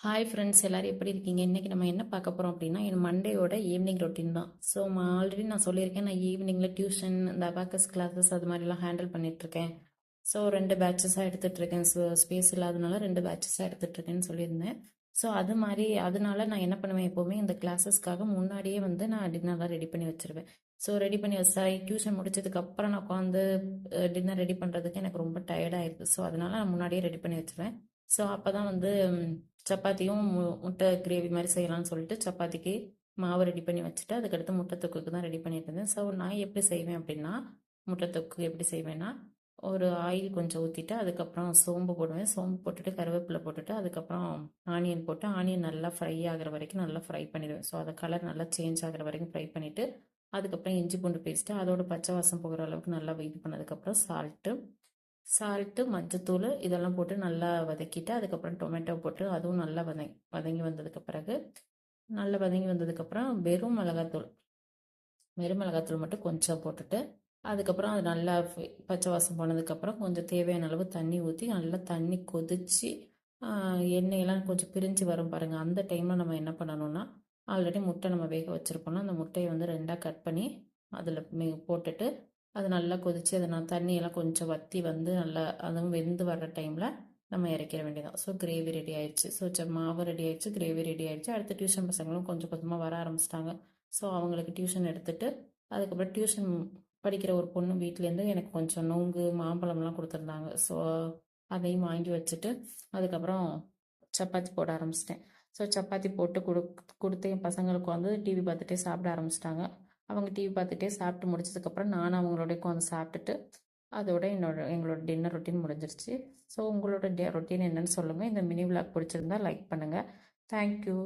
Hi friends, எல்லாரும் எப்படி இருக்கீங்க? இன்னைக்கு நம்ம என்ன பார்க்க போகிறோம் அப்படின்னா, என் மண்டேயோட ஈவினிங் ரொட்டீன் தான். ஸோ ஆல்ரெடி நான் சொல்லியிருக்கேன், நான் ஈவினிங்கில் டியூஷன், இந்த அபாக்கஸ் கிளாஸஸ் அது மாதிரிலாம் ஹேண்டில் பண்ணிகிட்ருக்கேன். ஸோ 2 பேட்சஸாக எடுத்துகிட்ருக்கேன். ஸோ ஸ்பேஸ் இல்லாதனால 2 பேட்சஸாக எடுத்துகிட்ருக்கேன்னு சொல்லியிருந்தேன். ஸோ அது மாதிரி அதனால நான் என்ன பண்ணுவேன், எப்போவுமே இந்த கிளாஸஸ்க்காக முன்னாடியே வந்து நான் டின்னர்லாம் ரெடி பண்ணி வச்சுருவேன். ஸோ ரெடி பண்ணி வச்சா டியூஷன் முடிச்சதுக்கப்புறம் நான் உட்காந்து டின்னர் ரெடி பண்ணுறதுக்கு எனக்கு ரொம்ப டயர்டாகிடுது. ஸோ அதனால நான் முன்னாடியே ரெடி பண்ணி வச்சுருவேன். ஸோ அப்போ தான் வந்து சப்பாத்தியும் முட்டை கிரேவி மாதிரி செய்யலாம்னு சொல்லிட்டு சப்பாத்திக்கு மாவு ரெடி பண்ணி வச்சுட்டு அதுக்கடுத்து முட்டை தொக்குக்கு தான் ரெடி பண்ணிட்டு இருந்தேன். ஸோ நான் எப்படி செய்வேன் அப்படின்னா, முட்டை தொக்கு எப்படி செய்வேன்னா, ஒரு ஆயில் கொஞ்சம் ஊற்றிட்டு அதுக்கப்புறம் சோம்பு போடுவேன். சோம்பு போட்டுட்டு கருவேப்பிலை போட்டுட்டு அதுக்கப்புறம் ஆனியன் போட்டு ஆனியன் நல்லா ஃப்ரை ஆகிற வரைக்கும் நல்லா ஃப்ரை பண்ணிடுவேன். ஸோ அதை கலர் நல்லா சேஞ்ச் ஆகிற வரைக்கும் ஃப்ரை பண்ணிவிட்டு அதுக்கப்புறம் இஞ்சி பூண்டு பேஸ்ட்டு அதோட பச்சை வாசம் போகிற அளவுக்கு நல்லா இது பண்ணதுக்கப்புறம் சால்ட்டு மஞ்சத்தூள் இதெல்லாம் போட்டு நல்லா வதக்கிட்டு அதுக்கப்புறம் டொமேட்டோ போட்டு அதுவும் நல்லா வதங்கி வந்ததுக்கு பிறகு நல்லா வதங்கி வந்ததுக்கப்புறம் வெறும் மிளகாத்தூள் மட்டும் கொஞ்சம் போட்டுட்டு அதுக்கப்புறம் அது நல்லா பச்சை வாசம் போனதுக்கப்புறம் கொஞ்சம் தேவையான அளவு தண்ணி ஊற்றி நல்லா தண்ணி கொதித்து எண்ணெயெல்லாம் கொஞ்சம் பிரிஞ்சு வரும் பாருங்கள். அந்த டைமில் நம்ம என்ன பண்ணணும்னா, ஆல்ரெடி முட்டை நம்ம வேக வச்சுருப்போம்னா அந்த முட்டையை வந்து 2ஆக கட் பண்ணி அதில் போட்டுட்டு அது நல்லா கொதித்து அதை தண்ணியெல்லாம் கொஞ்சம் வற்றி வந்து நல்லா அதுவும் வெந்து வர்ற டைமில் நம்ம இறக்கிற வேண்டியதான். ஸோ கிரேவி ரெடி ஆயிடுச்சு. ஸோ மாவு ரெடி ஆயிடுச்சு, கிரேவி ரெடி ஆயிடுச்சு. அடுத்து டியூஷன் பசங்களும் கொஞ்சம் கொஞ்சமாக வர ஆரம்பிச்சிட்டாங்க. ஸோ அவங்களுக்கு டியூஷன் எடுத்துட்டு அதுக்கப்புறம் டியூஷன் படிக்கிற ஒரு பொண்ணு வீட்டிலேருந்து எனக்கு கொஞ்சம் நொங்கு மாம்பழம்லாம் கொடுத்துருந்தாங்க. ஸோ அதையும் வாங்கி வச்சுட்டு அதுக்கப்புறம் சப்பாத்தி போட ஆரம்பிச்சிட்டேன். ஸோ சப்பாத்தி போட்டு கொடுத்து என் பசங்களுக்கு வந்து டிவி பார்த்துட்டே சாப்பிட ஆரம்பிச்சிட்டாங்க. அவங்க டிவி பார்த்துட்டே சாப்பிட்டு முடிச்சதுக்கப்புறம் நானும் அவங்களோட உட்காந்து சாப்பிட்டுட்டு அதோட எங்களோட டின்னர் ரொட்டீன் முடிஞ்சிருச்சு. ஸோ உங்களோட ரொட்டீன் என்னன்னு சொல்லுங்கள். இந்த மினி விளாக் பிடிச்சிருந்தா லைக் பண்ணுங்கள். தேங்க்யூ.